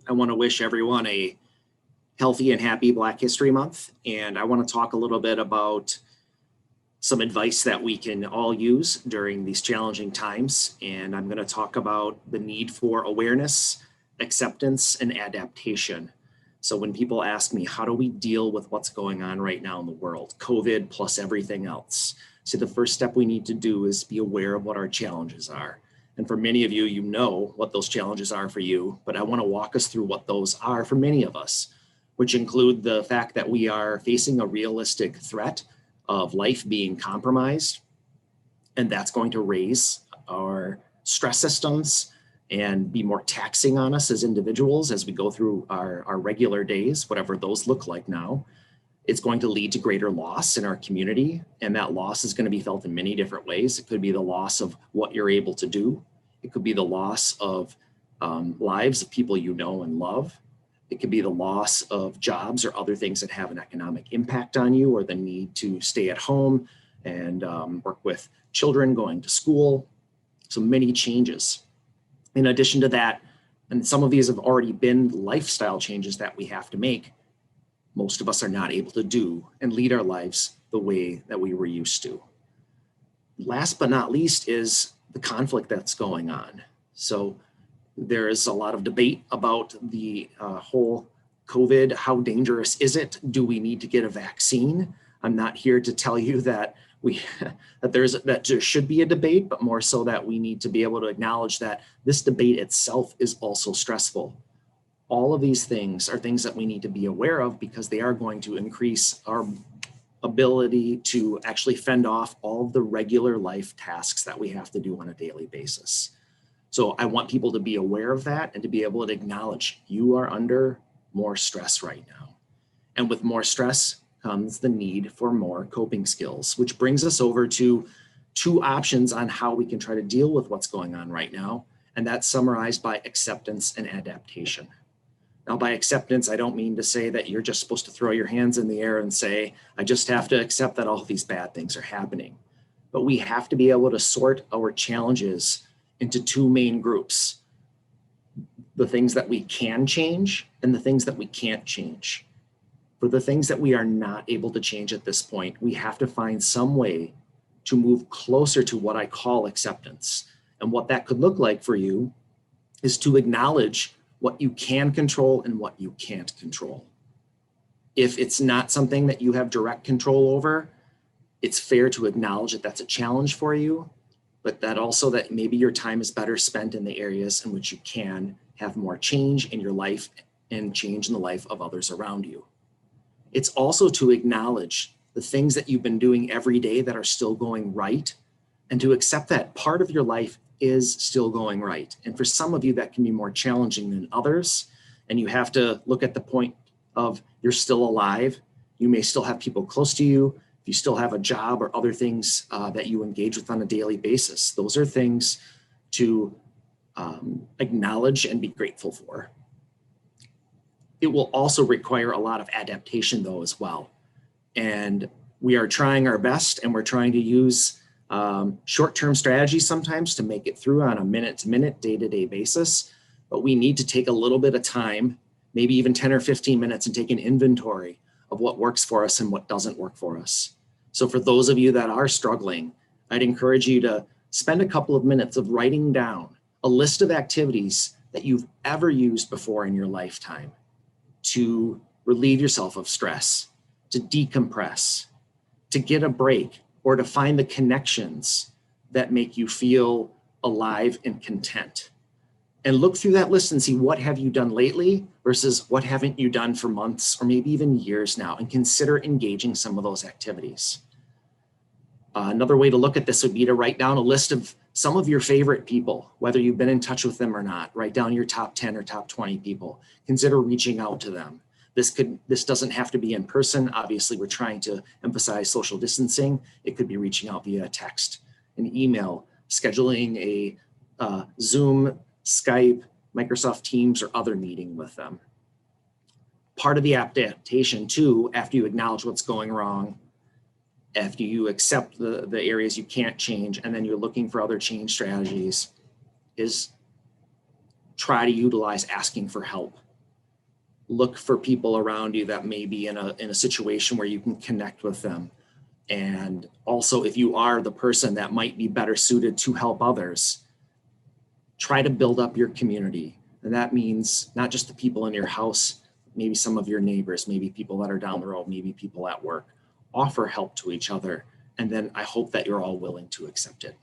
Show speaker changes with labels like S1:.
S1: I want to wish everyone a healthy and happy Black History Month. And I want to talk a little bit about some advice that we can all use during these challenging times. And I'm going to talk about the need for awareness, acceptance, and adaptation. So when people ask me, how do we deal with what's going on right now in the world, COVID plus everything else? So the first step we need to do is be aware of what our challenges are. And for many of you, you know what those challenges are for you, but I want to walk us through what those are for many of us, which include the fact that we are facing a realistic threat of life being compromised. And that's going to raise our stress systems and be more taxing on us as individuals as we go through our regular days, whatever those look like now. It's going to lead to greater loss in our community, and that loss is going to be felt in many different ways. It could be the loss of what you're able to do. It could be the loss of lives of people you know and love. It could be the loss of jobs or other things that have an economic impact on you, or the need to stay at home and work with children going to school. So many changes. In addition to that, and some of these have already been lifestyle changes that we have to make, most of us are not able to do and lead our lives the way that we were used to. Last but not least is the conflict that's going on. So there is a lot of debate about the whole COVID. How dangerous is it? Do we need to get a vaccine? I'm not here to tell you that there should be a debate, but more so that we need to be able to acknowledge that this debate itself is also stressful. All of these things are things that we need to be aware of because they are going to increase our ability to actually fend off all of the regular life tasks that we have to do on a daily basis. So I want people to be aware of that and to be able to acknowledge you are under more stress right now. And with more stress comes the need for more coping skills, which brings us over to two options on how we can try to deal with what's going on right now. And that's summarized by acceptance and adaptation. Now, by acceptance, I don't mean to say that you're just supposed to throw your hands in the air and say, I just have to accept that all these bad things are happening. But we have to be able to sort our challenges into two main groups: the things that we can change and the things that we can't change. For the things that we are not able to change at this point, we have to find some way to move closer to what I call acceptance. And what that could look like for you is to acknowledge what you can control and what you can't control. If it's not something that you have direct control over, it's fair to acknowledge that that's a challenge for you, but that also that maybe your time is better spent in the areas in which you can have more change in your life and change in the life of others around you. It's also to acknowledge the things that you've been doing every day that are still going right, and to accept that part of your life is still going right. And for some of you, that can be more challenging than others. And you have to look at the point of you're still alive. You may still have people close to you. If you still have a job or other things that you engage with on a daily basis, those are things to acknowledge and be grateful for. It will also require a lot of adaptation though as well. And we are trying our best, and we're trying to use short-term strategies sometimes to make it through on a minute-to-minute, day-to-day basis. But we need to take a little bit of time, maybe even 10 or 15 minutes, and take an inventory of what works for us and what doesn't work for us. So for those of you that are struggling, I'd encourage you to spend a couple of minutes of writing down a list of activities that you've ever used before in your lifetime to relieve yourself of stress, to decompress, to get a break, or to find the connections that make you feel alive and content. And look through that list and see what have you done lately versus what haven't you done for months or maybe even years now, and consider engaging some of those activities. Another way to look at this would be to write down a list of some of your favorite people, whether you've been in touch with them or not. Write down your top 10 or top 20 people. Consider reaching out to them. This doesn't have to be in person. Obviously, we're trying to emphasize social distancing. It could be reaching out via text, an email, scheduling a Zoom, Skype, Microsoft Teams, or other meeting with them. Part of the adaptation too, after you acknowledge what's going wrong, after you accept the areas you can't change, and then you're looking for other change strategies, is try to utilize asking for help. look for people around you that may be in a situation where you can connect with them. And also, if you are the person that might be better suited to help others, try to build up your community. And that means not just the people in your house, maybe some of your neighbors, maybe people that are down the road, maybe people at work. Offer help to each other. And then I hope that you're all willing to accept it.